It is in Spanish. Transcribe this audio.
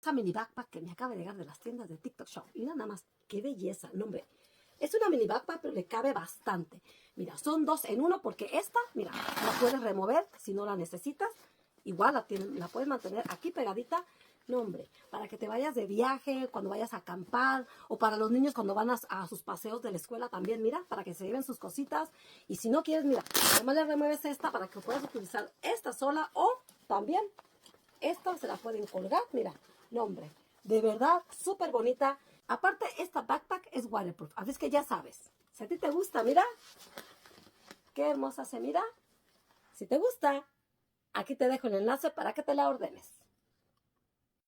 esta mini backpack que me acaba de llegar de las tiendas de TikTok Shop. Y nada más, qué belleza, no hombre. Es una mini backpack, pero le cabe bastante. Mira, son 2 en 1 porque esta, mira, la puedes remover si no la necesitas. Igual la puedes mantener aquí pegadita. No, hombre, para que te vayas de viaje, cuando vayas a acampar, o para los niños cuando van a sus paseos de la escuela también, mira, para que se lleven sus cositas. Y si no quieres, mira, además le remueves esta para que puedas utilizar esta sola o también esta se la pueden colgar, mira, no, hombre, de verdad, súper bonita. Aparte, esta backpack es waterproof, así es que ya sabes. Si a ti te gusta, mira, qué hermosa se mira. Si te gusta, aquí te dejo el enlace para que te la ordenes.